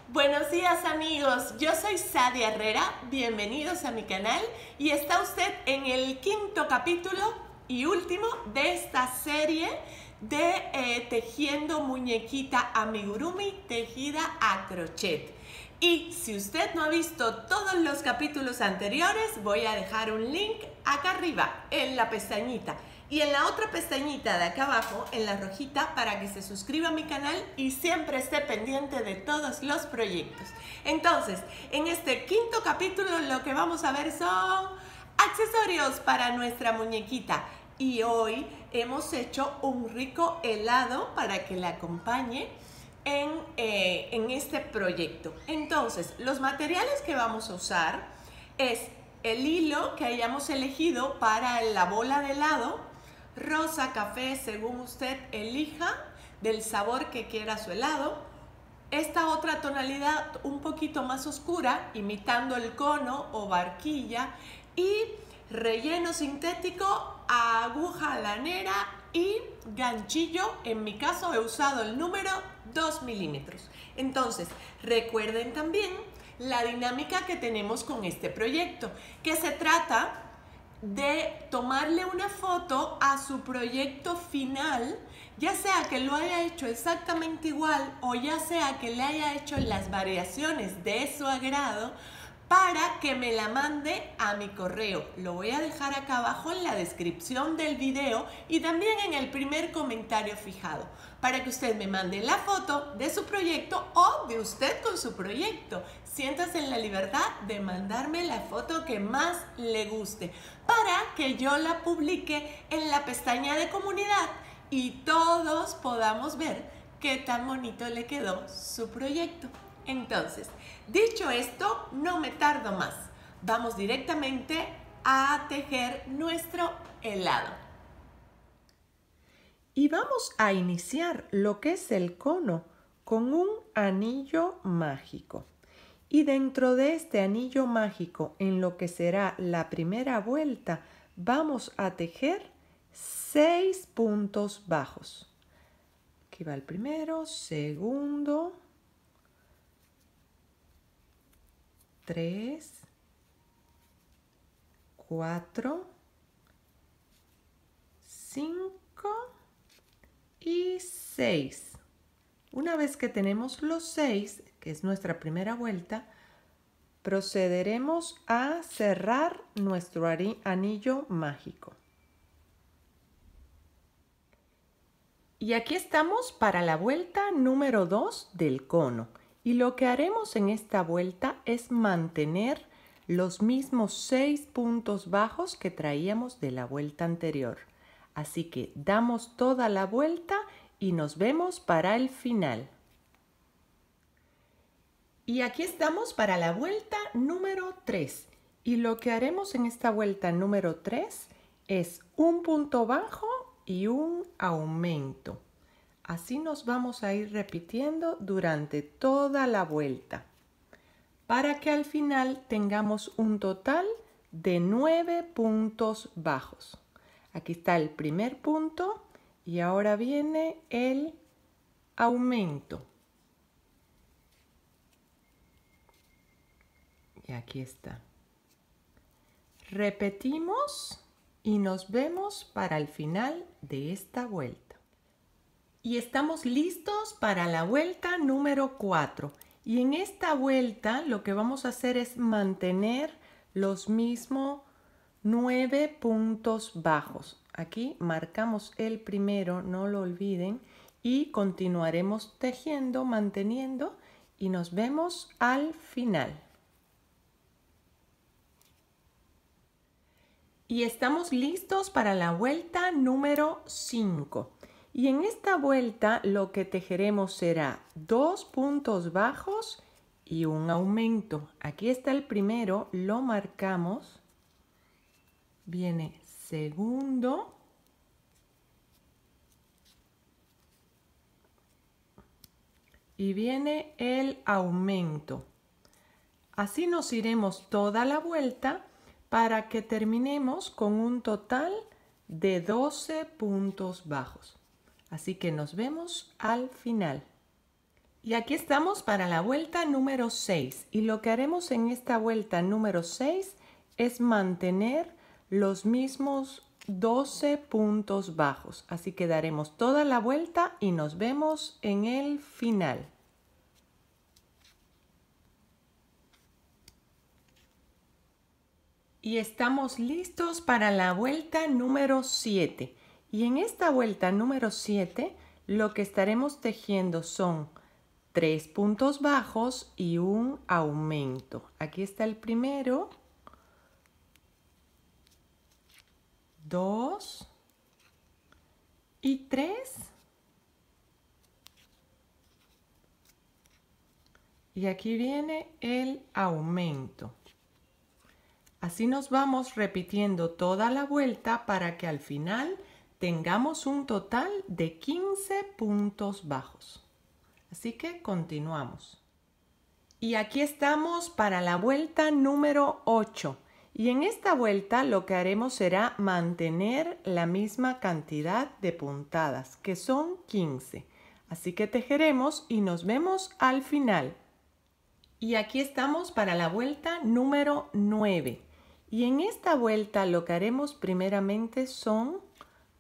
Buenos días amigos, yo soy Sadia Herrera, bienvenidos a mi canal y está usted en el quinto capítulo y último de esta serie de tejiendo muñequita amigurumi tejida a crochet. Y si usted no ha visto todos los capítulos anteriores, voy a dejar un link acá arriba en la pestañita y en la otra pestañita de acá abajo, en la rojita, para que se suscriba a mi canal y siempre esté pendiente de todos los proyectos. Entonces, en este quinto capítulo lo que vamos a ver son accesorios para nuestra muñequita. Y hoy hemos hecho un rico helado para que la acompañe en este proyecto. Entonces, los materiales que vamos a usar es el hilo que hayamos elegido para la bola de helado, rosa, café, según usted elija, del sabor que quiera su helado. Esta otra tonalidad un poquito más oscura, imitando el cono o barquilla, y relleno sintético, aguja lanera y ganchillo. En mi caso he usado el número 2 milímetros. Entonces, recuerden también la dinámica que tenemos con este proyecto, que se trata de tomarle una foto a su proyecto final, ya sea que lo haya hecho exactamente igual o ya sea que le haya hecho las variaciones de su agrado, para que me la mande a mi correo. Lo voy a dejar acá abajo en la descripción del video y también en el primer comentario fijado, para que usted me mande la foto de su proyecto o de usted con su proyecto. Siéntase en la libertad de mandarme la foto que más le guste, para que yo la publique en la pestaña de comunidad y todos podamos ver qué tan bonito le quedó su proyecto. Entonces, dicho esto, no me tardo más. Vamos directamente a tejer nuestro helado. Y vamos a iniciar lo que es el cono con un anillo mágico. Y dentro de este anillo mágico, en lo que será la primera vuelta, vamos a tejer 6 puntos bajos. Aquí va el primero, segundo, 3, 4, 5 y 6. Una vez que tenemos los 6, que es nuestra primera vuelta, procederemos a cerrar nuestro anillo mágico. Y aquí estamos para la vuelta número 2 del cono. Y lo que haremos en esta vuelta es mantener los mismos 6 puntos bajos que traíamos de la vuelta anterior. Así que damos toda la vuelta y nos vemos para el final. Y aquí estamos para la vuelta número 3. Y lo que haremos en esta vuelta número 3 es un punto bajo y un aumento. Así nos vamos a ir repitiendo durante toda la vuelta, para que al final tengamos un total de 9 puntos bajos. Aquí está el primer punto y ahora viene el aumento. Y aquí está. Repetimos y nos vemos para el final de esta vuelta. Y estamos listos para la vuelta número 4. Y en esta vuelta lo que vamos a hacer es mantener los mismos 9 puntos bajos. Aquí marcamos el primero, no lo olviden, y continuaremos tejiendo, manteniendo, y nos vemos al final. Y estamos listos para la vuelta número 5. Y en esta vuelta lo que tejeremos será 2 puntos bajos y un aumento. Aquí está el primero, lo marcamos. Viene segundo. Y viene el aumento. Así nos iremos toda la vuelta para que terminemos con un total de 12 puntos bajos. Así que nos vemos al final. Y aquí estamos para la vuelta número 6. Y lo que haremos en esta vuelta número 6 es mantener los mismos 12 puntos bajos. Así que daremos toda la vuelta y nos vemos en el final. Y estamos listos para la vuelta número 7. Y en esta vuelta número 7 lo que estaremos tejiendo son 3 puntos bajos y un aumento. Aquí está el primero, 2 y 3. Y aquí viene el aumento. Así nos vamos repitiendo toda la vuelta para que al final tengamos un total de 15 puntos bajos. Así que continuamos. Y aquí estamos para la vuelta número 8. Y en esta vuelta lo que haremos será mantener la misma cantidad de puntadas, que son 15. Así que tejeremos y nos vemos al final. Y aquí estamos para la vuelta número 9. Y en esta vuelta lo que haremos primeramente son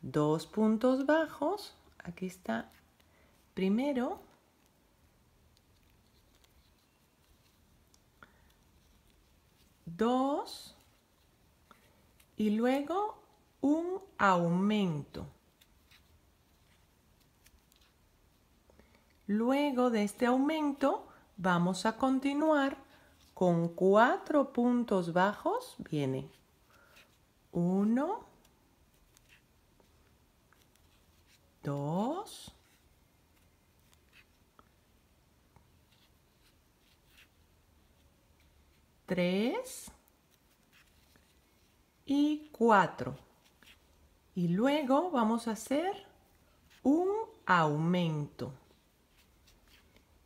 2 puntos bajos. Aquí está primero. 2 y luego un aumento. Luego de este aumento vamos a continuar con 4 puntos bajos. Viene 1, 2, 3 y 4. Y luego vamos a hacer un aumento.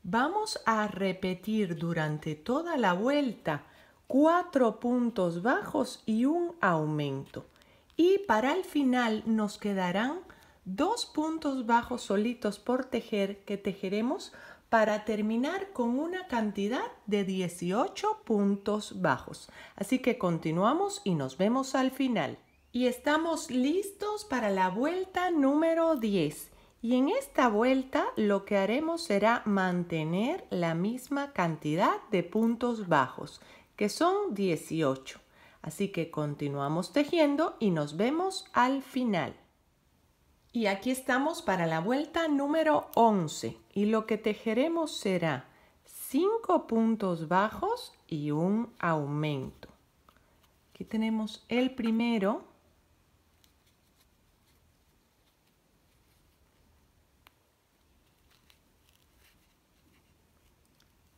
Vamos a repetir durante toda la vuelta 4 puntos bajos y un aumento. Y para el final nos quedarán 2 puntos bajos solitos por tejer que tejeremos para terminar con una cantidad de 18 puntos bajos. Así que continuamos y nos vemos al final. Y estamos listos para la vuelta número 10. Y en esta vuelta lo que haremos será mantener la misma cantidad de puntos bajos, que son 18. Así que continuamos tejiendo y nos vemos al final. Y aquí estamos para la vuelta número 11 y lo que tejeremos será 5 puntos bajos y un aumento. Aquí tenemos el primero.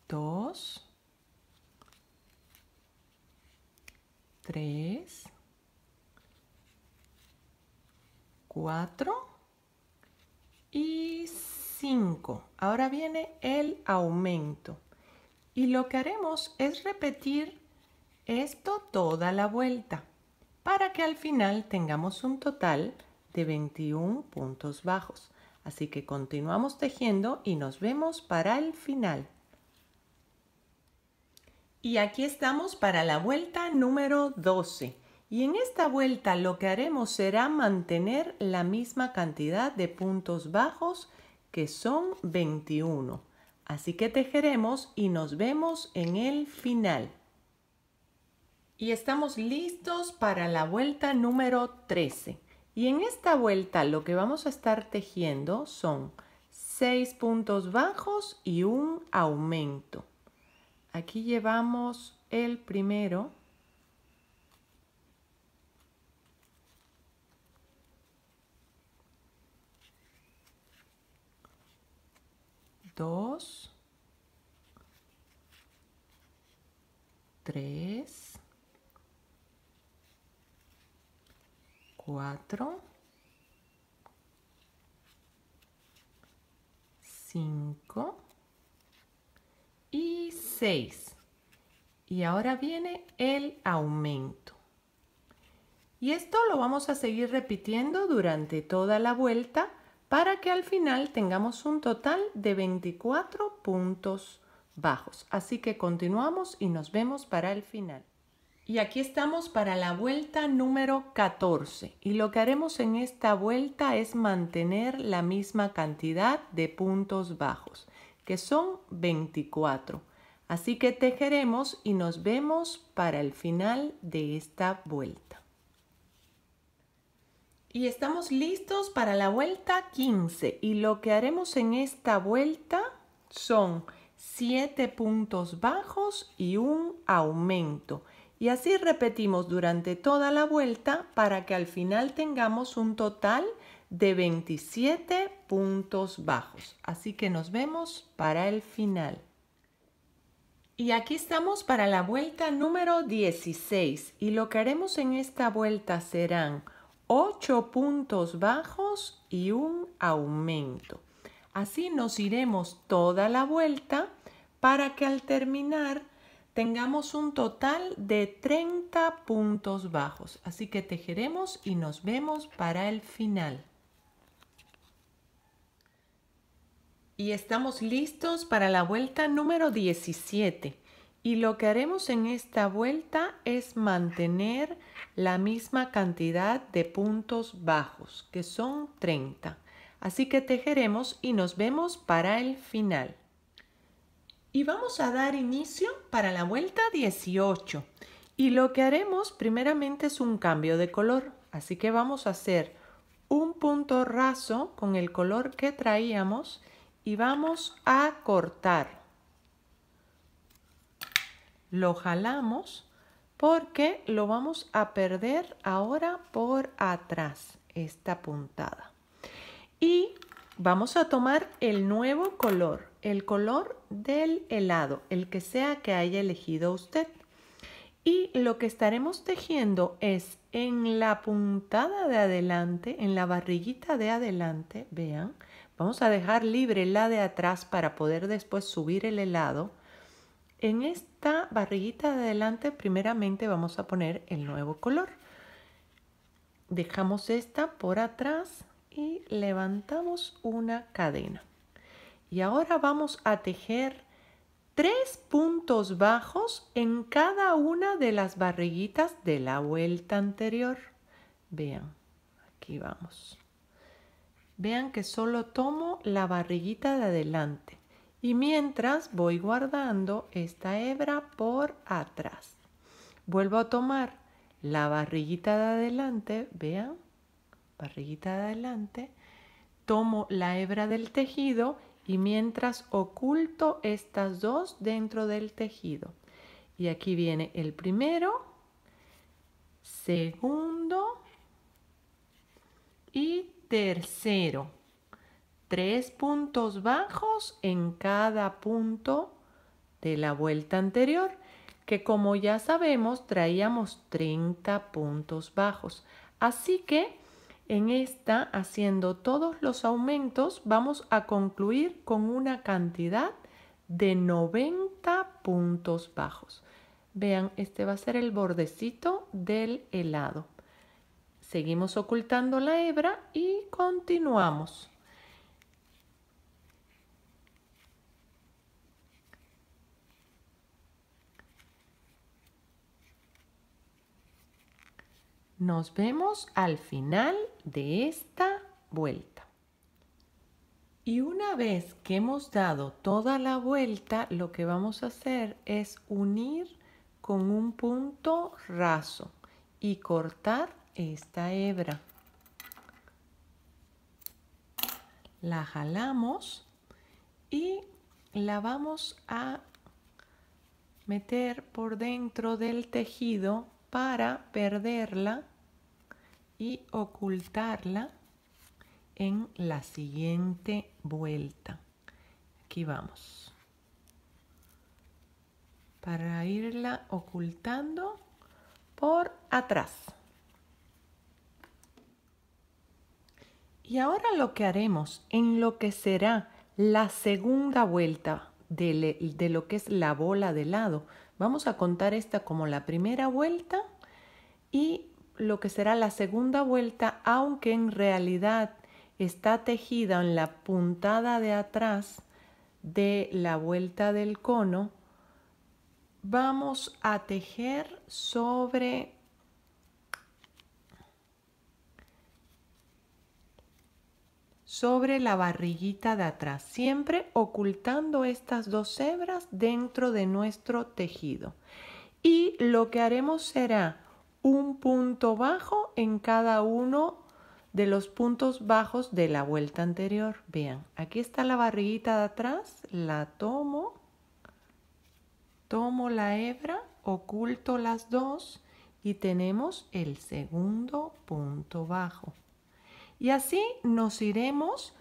2, 3, 4 y 5. Ahora viene el aumento. Y lo que haremos es repetir esto toda la vuelta para que al final tengamos un total de 21 puntos bajos. Así que continuamos tejiendo y nos vemos para el final. Y aquí estamos para la vuelta número 12. Y en esta vuelta lo que haremos será mantener la misma cantidad de puntos bajos, que son 21. Así que tejeremos y nos vemos en el final. Y estamos listos para la vuelta número 13. Y en esta vuelta lo que vamos a estar tejiendo son 6 puntos bajos y un aumento. Aquí llevamos el primero. Dos, 3, 4, 5 y 6. Y ahora viene el aumento. Y esto lo vamos a seguir repitiendo durante toda la vuelta para que al final tengamos un total de 24 puntos bajos. Así que continuamos y nos vemos para el final. Y aquí estamos para la vuelta número 14 y lo que haremos en esta vuelta es mantener la misma cantidad de puntos bajos, que son 24. Así que tejeremos y nos vemos para el final de esta vuelta. Y estamos listos para la vuelta 15 y lo que haremos en esta vuelta son 7 puntos bajos y un aumento. Y así repetimos durante toda la vuelta para que al final tengamos un total de 27 puntos bajos. Así que nos vemos para el final. Y aquí estamos para la vuelta número 16 y lo que haremos en esta vuelta serán 8 puntos bajos y un aumento. Así nos iremos toda la vuelta para que al terminar tengamos un total de 30 puntos bajos. Así que tejeremos y nos vemos para el final. Y estamos listos para la vuelta número 17. Y lo que haremos en esta vuelta es mantener la misma cantidad de puntos bajos, que son 30. Así que tejeremos y nos vemos para el final. Y vamos a dar inicio para la vuelta 18. Y lo que haremos primeramente es un cambio de color. Así que vamos a hacer un punto raso con el color que traíamos y vamos a cortar. Lo jalamos porque lo vamos a perder ahora por atrás, esta puntada. Y vamos a tomar el nuevo color, el color del helado, el que sea que haya elegido usted. Y lo que estaremos tejiendo es en la puntada de adelante, en la barriguita de adelante, vean, vamos a dejar libre la de atrás para poder después subir el helado. En esta barriguita de adelante primeramente vamos a poner el nuevo color. Dejamos esta por atrás y levantamos una cadena. Y ahora vamos a tejer 3 puntos bajos en cada una de las barriguitas de la vuelta anterior. Vean, aquí vamos. Vean que solo tomo la barriguita de adelante. Y mientras voy guardando esta hebra por atrás. Vuelvo a tomar la barriguita de adelante, vean, barriguita de adelante, tomo la hebra del tejido y mientras oculto estas dos dentro del tejido. Y aquí viene el primero, segundo y tercero. 3 puntos bajos en cada punto de la vuelta anterior, que como ya sabemos traíamos 30 puntos bajos. Así que en esta, haciendo todos los aumentos, vamos a concluir con una cantidad de 90 puntos bajos. Vean, este va a ser el bordecito del helado. Seguimos ocultando la hebra y continuamos. Nos vemos al final de esta vuelta. Y una vez que hemos dado toda la vuelta, lo que vamos a hacer es unir con un punto raso y cortar esta hebra. La jalamos y la vamos a meter por dentro del tejido para perderla y ocultarla en la siguiente vuelta. Aquí vamos. Para irla ocultando por atrás. Y ahora lo que haremos en lo que será la segunda vuelta de lo que es la bola de helado. Vamos a contar esta como la primera vuelta y lo que será la segunda vuelta, aunque en realidad está tejida en la puntada de atrás de la vuelta del cono, vamos a tejer sobre la barriguita de atrás, siempre ocultando estas dos hebras dentro de nuestro tejido. Y lo que haremos será un punto bajo en cada uno de los puntos bajos de la vuelta anterior. Vean, aquí está la barriguita de atrás, la tomo la hebra, oculto las dos y tenemos el segundo punto bajo. Y así nos iremos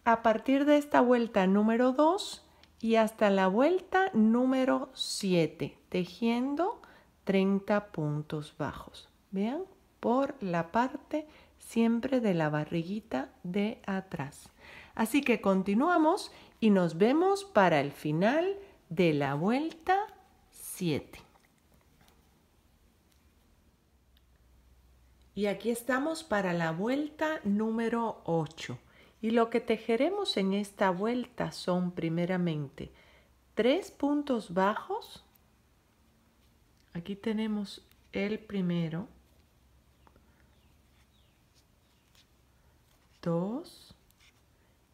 a partir de esta vuelta número 2 y hasta la vuelta número 7, tejiendo 30 puntos bajos. Vean, por la parte siempre de la barriguita de atrás. Así que continuamos y nos vemos para el final de la vuelta 7. Y aquí estamos para la vuelta número 8. Y lo que tejeremos en esta vuelta son primeramente 3 puntos bajos. Aquí tenemos el primero, 2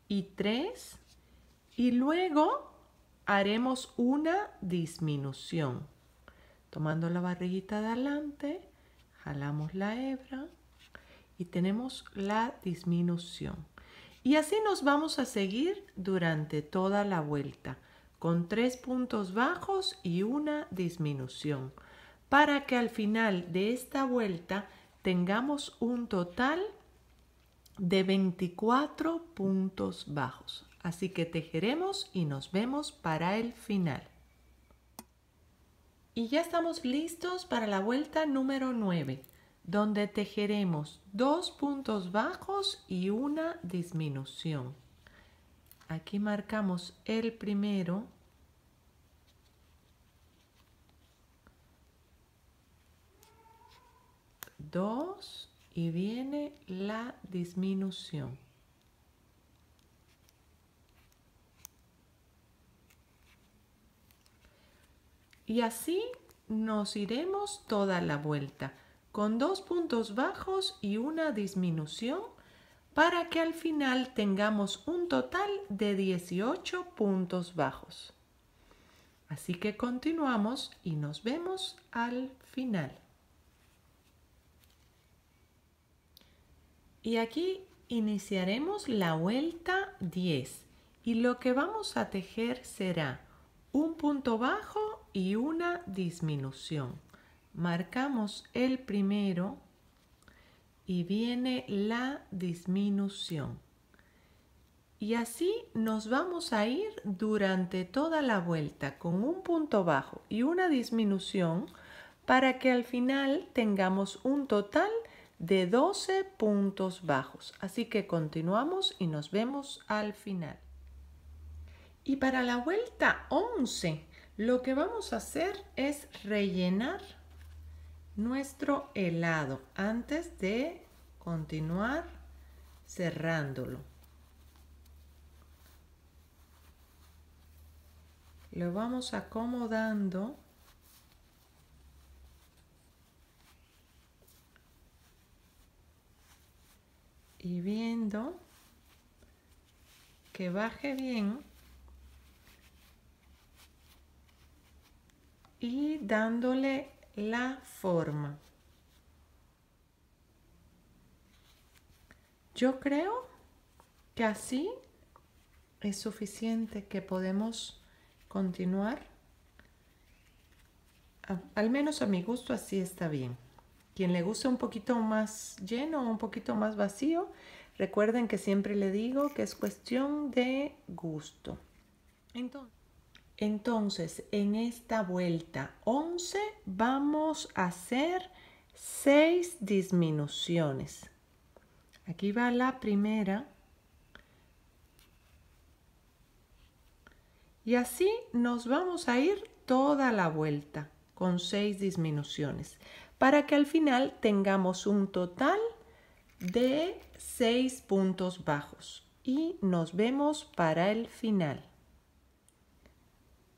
y 3. Y luego haremos una disminución. Tomando la barriguita de adelante, jalamos la hebra y tenemos la disminución. Y así nos vamos a seguir durante toda la vuelta, con 3 puntos bajos y una disminución, para que al final de esta vuelta tengamos un total de 24 puntos bajos. Así que tejeremos y nos vemos para el final. Y ya estamos listos para la vuelta número 9, donde tejeremos 2 puntos bajos y una disminución. Aquí marcamos el primero, 2 y viene la disminución. Y así nos iremos toda la vuelta con 2 puntos bajos y una disminución para que al final tengamos un total de 18 puntos bajos. Así que continuamos y nos vemos al final. Y aquí iniciaremos la vuelta 10 y lo que vamos a tejer será un punto bajo y una disminución. Marcamos el primero y viene la disminución. Y así nos vamos a ir durante toda la vuelta con un punto bajo y una disminución para que al final tengamos un total de 12 puntos bajos. Así que continuamos y nos vemos al final. Y para la vuelta 11, lo que vamos a hacer es rellenar nuestro helado antes de continuar cerrándolo. Lo vamos acomodando y viendo que baje bien y dándole la forma. Yo creo que así es suficiente, que podemos continuar. Al menos a mi gusto así está bien. Quien le guste un poquito más lleno o un poquito más vacío, recuerden que siempre le digo que es cuestión de gusto. Entonces, en esta vuelta 11 vamos a hacer 6 disminuciones. Aquí va la primera. Y así nos vamos a ir toda la vuelta con 6 disminuciones, para que al final tengamos un total de 6 puntos bajos y nos vemos para el final.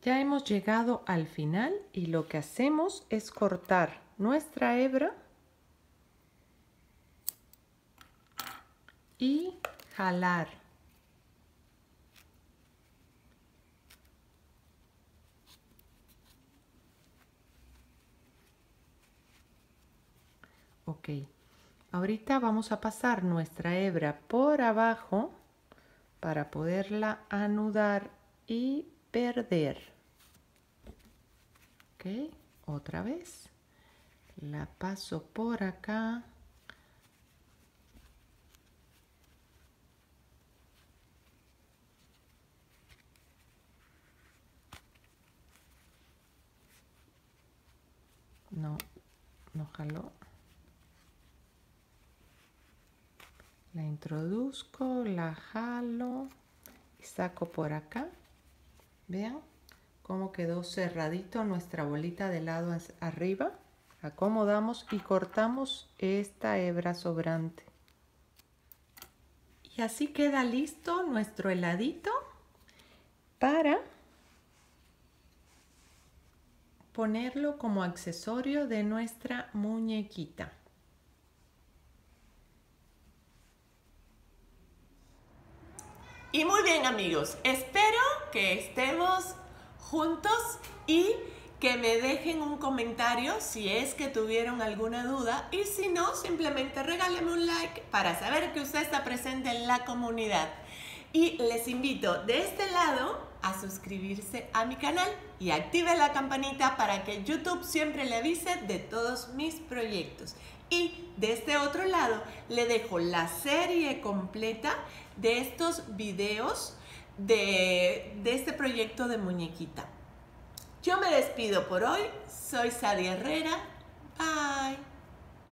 Ya hemos llegado al final y lo que hacemos es cortar nuestra hebra y jalar. Ok, ahorita vamos a pasar nuestra hebra por abajo para poderla anudar y perder. Ok, otra vez. La paso por acá. No jaló. La introduzco, la jalo y saco por acá. Vean cómo quedó cerradito nuestra bolita de lado arriba. Acomodamos y cortamos esta hebra sobrante. Y así queda listo nuestro heladito para ponerlo como accesorio de nuestra muñequita. Y muy bien, amigos, espero que estemos juntos y que me dejen un comentario si es que tuvieron alguna duda, y si no, simplemente regálenme un like para saber que usted está presente en la comunidad. Y les invito de este lado a suscribirse a mi canal y active la campanita para que YouTube siempre le avise de todos mis proyectos. Y de este otro lado le dejo la serie completa de estos videos de este proyecto de muñequita. Yo me despido por hoy, soy Sadia Herrera